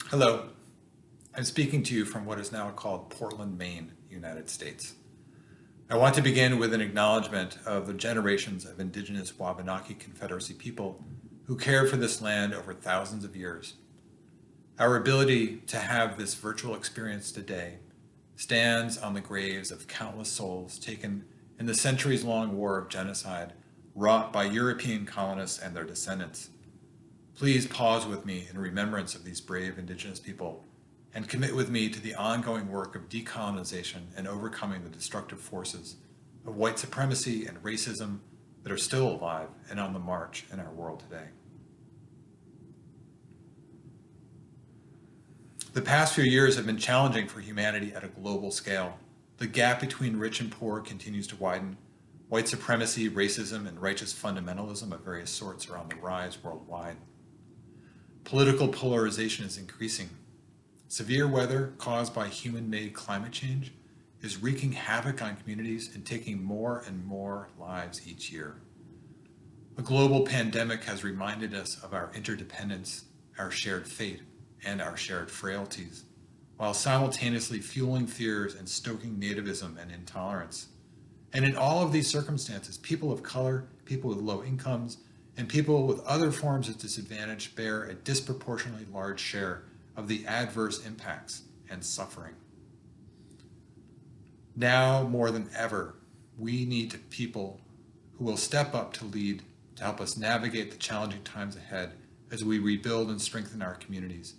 Hello, I'm speaking to you from what is now called Portland, Maine, United States. I want to begin with an acknowledgement of the generations of Indigenous Wabanaki Confederacy people who cared for this land over thousands of years. Our ability to have this virtual experience today stands on the graves of countless souls taken in the centuries-long war of genocide wrought by European colonists and their descendants. Please pause with me in remembrance of these brave Indigenous people and commit with me to the ongoing work of decolonization and overcoming the destructive forces of white supremacy and racism that are still alive and on the march in our world today. The past few years have been challenging for humanity at a global scale. The gap between rich and poor continues to widen. White supremacy, racism, and righteous fundamentalism of various sorts are on the rise worldwide. Political polarization is increasing. Severe weather caused by human-made climate change is wreaking havoc on communities and taking more and more lives each year. A global pandemic has reminded us of our interdependence, our shared fate, and our shared frailties, while simultaneously fueling fears and stoking nativism and intolerance. And in all of these circumstances, people of color, people with low incomes, and people with other forms of disadvantage bear a disproportionately large share of the adverse impacts and suffering. Now more than ever, we need people who will step up to lead, to help us navigate the challenging times ahead as we rebuild and strengthen our communities.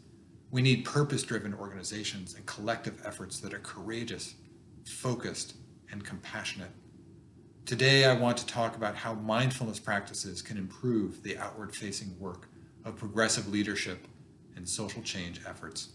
We need purpose-driven organizations and collective efforts that are courageous, focused, and compassionate. Today, I want to talk about how mindfulness practices can improve the outward-facing work of progressive leadership and social change efforts.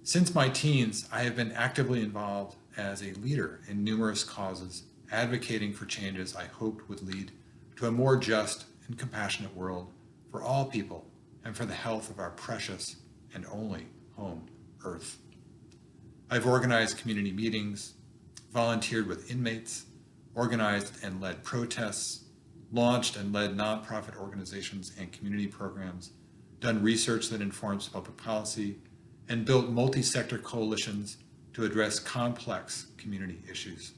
Since my teens, I have been actively involved as a leader in numerous causes, advocating for changes I hoped would lead to a more just and compassionate world for all people and for the health of our precious and only home, Earth. I've organized community meetings, volunteered with inmates, organized and led protests, launched and led nonprofit organizations and community programs, done research that informs public policy, and built multi-sector coalitions to address complex community issues.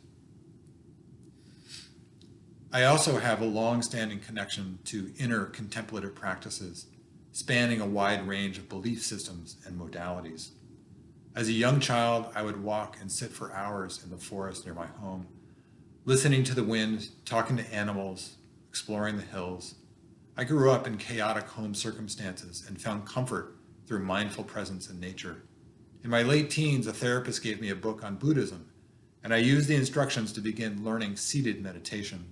I also have a long-standing connection to inner contemplative practices, spanning a wide range of belief systems and modalities. As a young child, I would walk and sit for hours in the forest near my home, listening to the wind, talking to animals, exploring the hills. I grew up in chaotic home circumstances and found comfort through mindful presence in nature. In my late teens, a therapist gave me a book on Buddhism, and I used the instructions to begin learning seated meditation.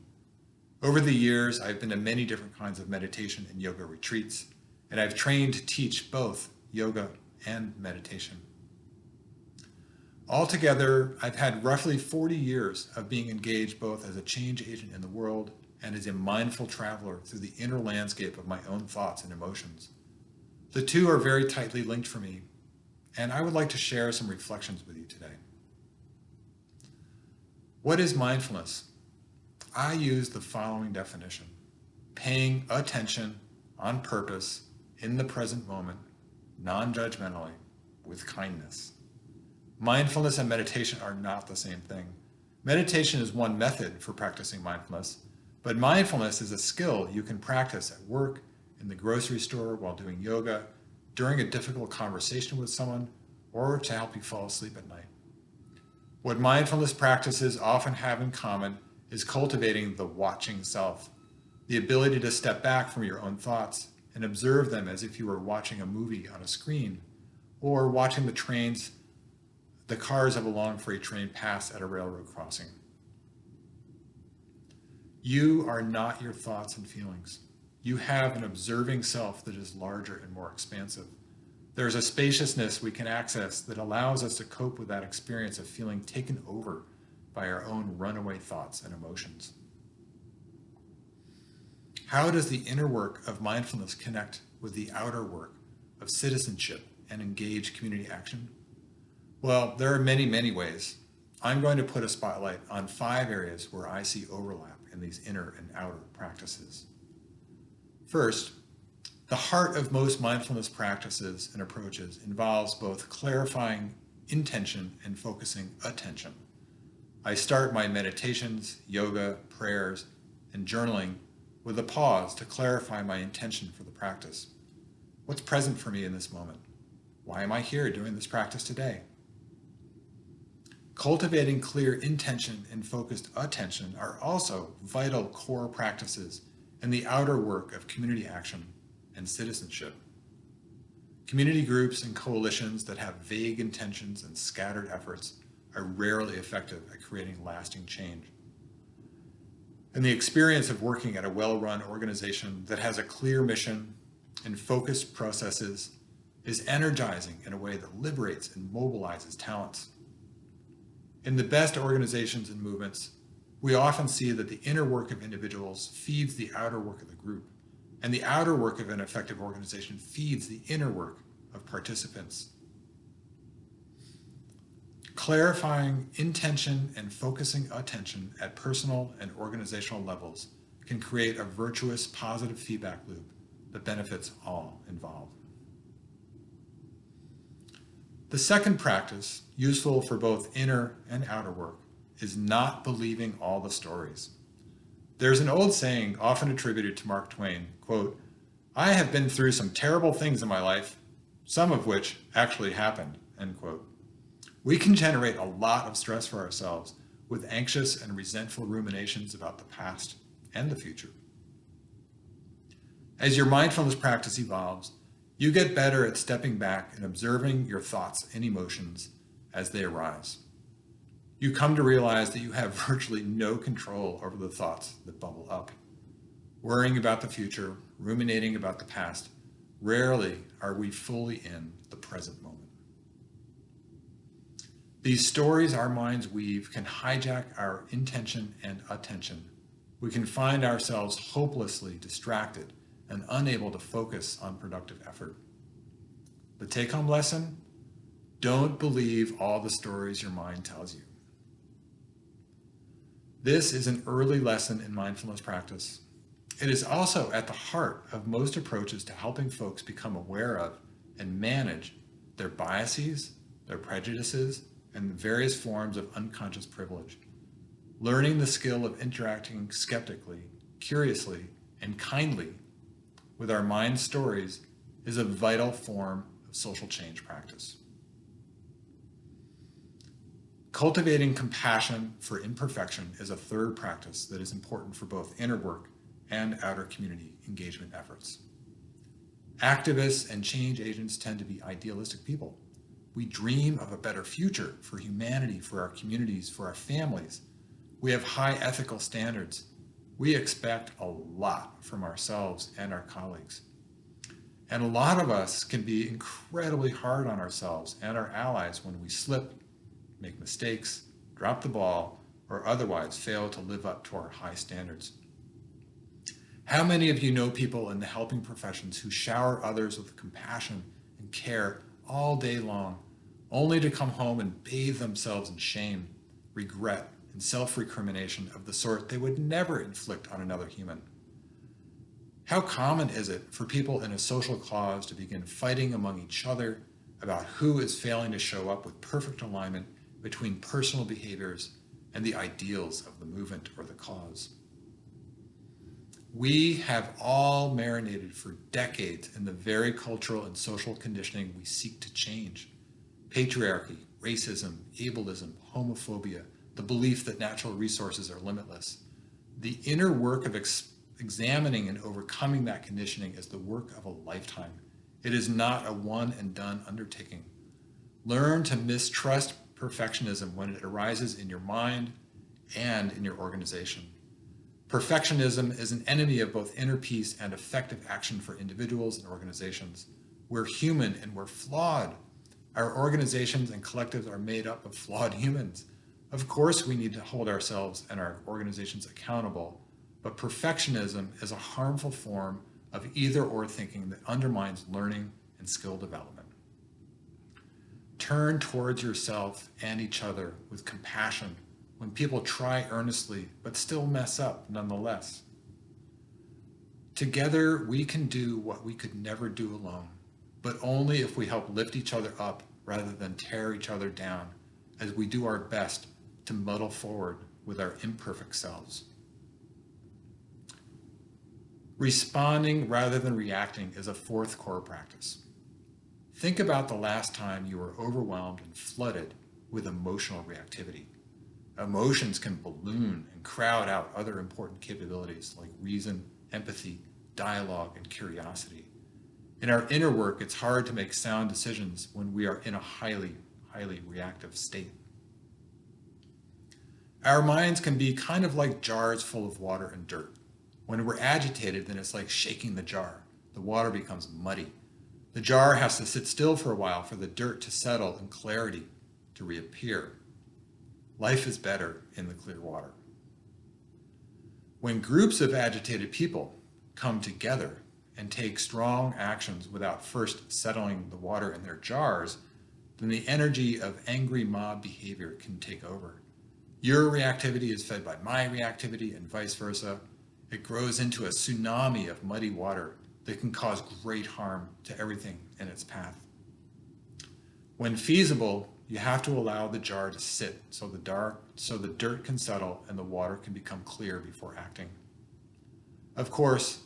Over the years, I've been to many different kinds of meditation and yoga retreats, and I've trained to teach both yoga and meditation. Altogether, I've had roughly 40 years of being engaged both as a change agent in the world and as a mindful traveler through the inner landscape of my own thoughts and emotions. The two are very tightly linked for me, and I would like to share some reflections with you today. What is mindfulness? I use the following definition: paying attention on purpose in the present moment, non-judgmentally, with kindness. Mindfulness and meditation are not the same thing. Meditation is one method for practicing mindfulness, but mindfulness is a skill you can practice at work, in the grocery store, while doing yoga, during a difficult conversation with someone, or to help you fall asleep at night. What mindfulness practices often have in common is cultivating the watching self, the ability to step back from your own thoughts and observe them as if you were watching a movie on a screen, or watching the cars of a long freight train pass at a railroad crossing. You are not your thoughts and feelings. You have an observing self that is larger and more expansive. There is a spaciousness we can access that allows us to cope with that experience of feeling taken over by our own runaway thoughts and emotions. How does the inner work of mindfulness connect with the outer work of citizenship and engaged community action? Well, there are many, many ways. I'm going to put a spotlight on 5 areas where I see overlap in these inner and outer practices. First, the heart of most mindfulness practices and approaches involves both clarifying intention and focusing attention. I start my meditations, yoga, prayers, and journaling with a pause to clarify my intention for the practice. What's present for me in this moment? Why am I here doing this practice today? Cultivating clear intention and focused attention are also vital core practices in the outer work of community action and citizenship. Community groups and coalitions that have vague intentions and scattered efforts are rarely effective at creating lasting change. And the experience of working at a well-run organization that has a clear mission and focused processes is energizing in a way that liberates and mobilizes talents. In the best organizations and movements, we often see that the inner work of individuals feeds the outer work of the group, and the outer work of an effective organization feeds the inner work of participants. Clarifying intention and focusing attention at personal and organizational levels can create a virtuous, positive feedback loop that benefits all involved. The second practice, useful for both inner and outer work, is not believing all the stories. There's an old saying often attributed to Mark Twain, quote, "I have been through some terrible things in my life, some of which actually happened," end quote. We can generate a lot of stress for ourselves with anxious and resentful ruminations about the past and the future. As your mindfulness practice evolves, you get better at stepping back and observing your thoughts and emotions as they arise. You come to realize that you have virtually no control over the thoughts that bubble up. Worrying about the future, ruminating about the past, rarely are we fully in the present moment. These stories our minds weave can hijack our intention and attention. We can find ourselves hopelessly distracted and unable to focus on productive effort. The take-home lesson? Don't believe all the stories your mind tells you. This is an early lesson in mindfulness practice. It is also at the heart of most approaches to helping folks become aware of and manage their biases, their prejudices, and the various forms of unconscious privilege. Learning the skill of interacting skeptically, curiously, and kindly with our mind's stories is a vital form of social change practice. Cultivating compassion for imperfection is a third practice that is important for both inner work and outer community engagement efforts. Activists and change agents tend to be idealistic people. We dream of a better future for humanity, for our communities, for our families. We have high ethical standards. We expect a lot from ourselves and our colleagues. And a lot of us can be incredibly hard on ourselves and our allies when we slip, make mistakes, drop the ball, or otherwise fail to live up to our high standards. How many of you know people in the helping professions who shower others with compassion and care all day long, only to come home and bathe themselves in shame, regret, and self-recrimination of the sort they would never inflict on another human? How common is it for people in a social cause to begin fighting among each other about who is failing to show up with perfect alignment between personal behaviors and the ideals of the movement or the cause? We have all marinated for decades in the very cultural and social conditioning we seek to change. Patriarchy, racism, ableism, homophobia, the belief that natural resources are limitless. The inner work of examining and overcoming that conditioning is the work of a lifetime. It is not a one and done undertaking. Learn to mistrust perfectionism when it arises in your mind and in your organization. Perfectionism is an enemy of both inner peace and effective action for individuals and organizations. We're human and we're flawed. Our organizations and collectives are made up of flawed humans. Of course, we need to hold ourselves and our organizations accountable, but perfectionism is a harmful form of either-or thinking that undermines learning and skill development. Turn towards yourself and each other with compassion when people try earnestly but still mess up nonetheless. Together, we can do what we could never do alone, but only if we help lift each other up rather than tear each other down as we do our best to muddle forward with our imperfect selves. Responding rather than reacting is a fourth core practice. Think about the last time you were overwhelmed and flooded with emotional reactivity. Emotions can balloon and crowd out other important capabilities like reason, empathy, dialogue, and curiosity. In our inner work, it's hard to make sound decisions when we are in a highly reactive state. Our minds can be kind of like jars full of water and dirt. When we're agitated, then it's like shaking the jar. The water becomes muddy. The jar has to sit still for a while for the dirt to settle and clarity to reappear. Life is better in the clear water. When groups of agitated people come together and take strong actions without first settling the water in their jars, then the energy of angry mob behavior can take over. Your reactivity is fed by my reactivity and vice versa. It grows into a tsunami of muddy water that can cause great harm to everything in its path. When feasible, you have to allow the jar to sit so the dirt can settle and the water can become clear before acting. Of course,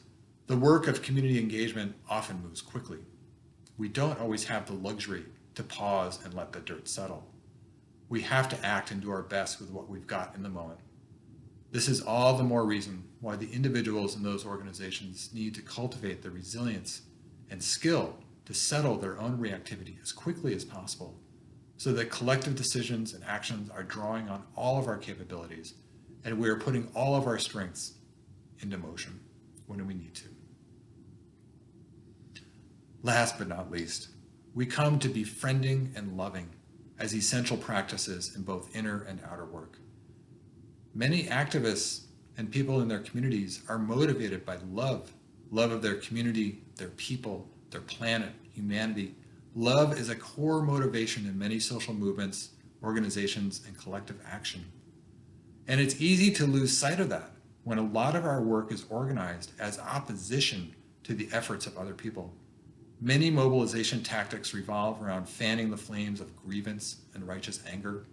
the work of community engagement often moves quickly. We don't always have the luxury to pause and let the dirt settle. We have to act and do our best with what we've got in the moment. This is all the more reason why the individuals in those organizations need to cultivate the resilience and skill to settle their own reactivity as quickly as possible, so that collective decisions and actions are drawing on all of our capabilities and we are putting all of our strengths into motion when we need to. Last but not least, we come to befriending and loving as essential practices in both inner and outer work. Many activists and people in their communities are motivated by love of their community, their people, their planet, humanity. Love is a core motivation in many social movements, organizations, and collective action. And it's easy to lose sight of that when a lot of our work is organized as opposition to the efforts of other people. Many mobilization tactics revolve around fanning the flames of grievance and righteous anger.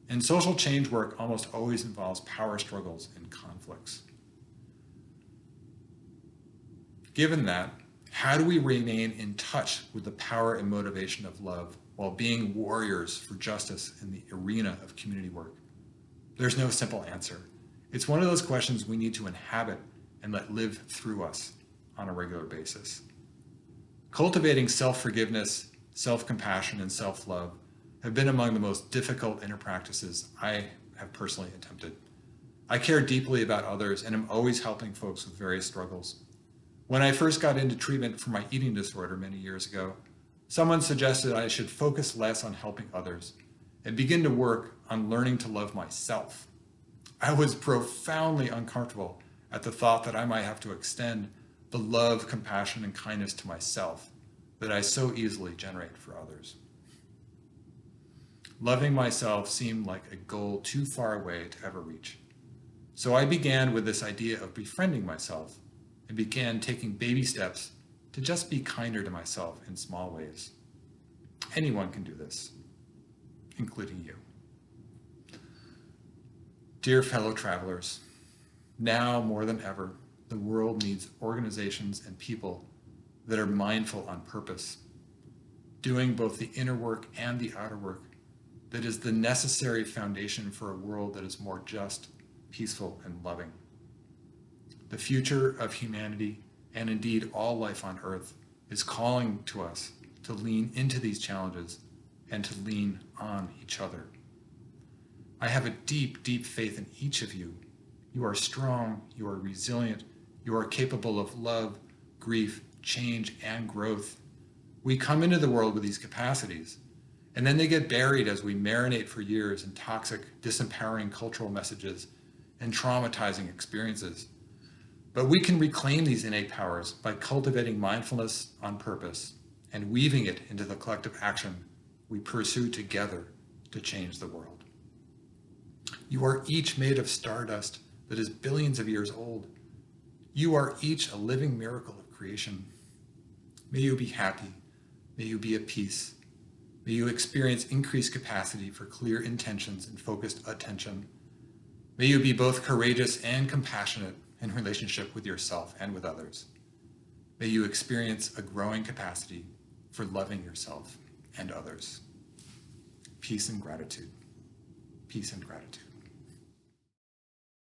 And social change work almost always involves power struggles and conflicts. Given that, how do we remain in touch with the power and motivation of love while being warriors for justice in the arena of community work? There's no simple answer. It's one of those questions we need to inhabit and let live through us on a regular basis. Cultivating self-forgiveness, self-compassion, and self-love have been among the most difficult inner practices I have personally attempted. I care deeply about others and am always helping folks with various struggles. When I first got into treatment for my eating disorder many years ago, someone suggested I should focus less on helping others and begin to work on learning to love myself. I was profoundly uncomfortable at the thought that I might have to extend the love, compassion, and kindness to myself that I so easily generate for others. Loving myself seemed like a goal too far away to ever reach. So I began with this idea of befriending myself and began taking baby steps to just be kinder to myself in small ways. Anyone can do this, including you. Dear fellow travelers, now more than ever, the world needs organizations and people that are mindful on purpose, doing both the inner work and the outer work that is the necessary foundation for a world that is more just, peaceful, and loving. The future of humanity, and indeed all life on Earth, is calling to us to lean into these challenges and to lean on each other. I have a deep, deep faith in each of you. You are strong, you are resilient, you are capable of love, grief, change, and growth. We come into the world with these capacities, and then they get buried as we marinate for years in toxic, disempowering cultural messages and traumatizing experiences. But we can reclaim these innate powers by cultivating mindfulness on purpose and weaving it into the collective action we pursue together to change the world. You are each made of stardust that is billions of years old. You are each a living miracle of creation. May you be happy. May you be at peace. May you experience increased capacity for clear intentions and focused attention. May you be both courageous and compassionate in relationship with yourself and with others. May you experience a growing capacity for loving yourself and others. Peace and gratitude. Peace and gratitude.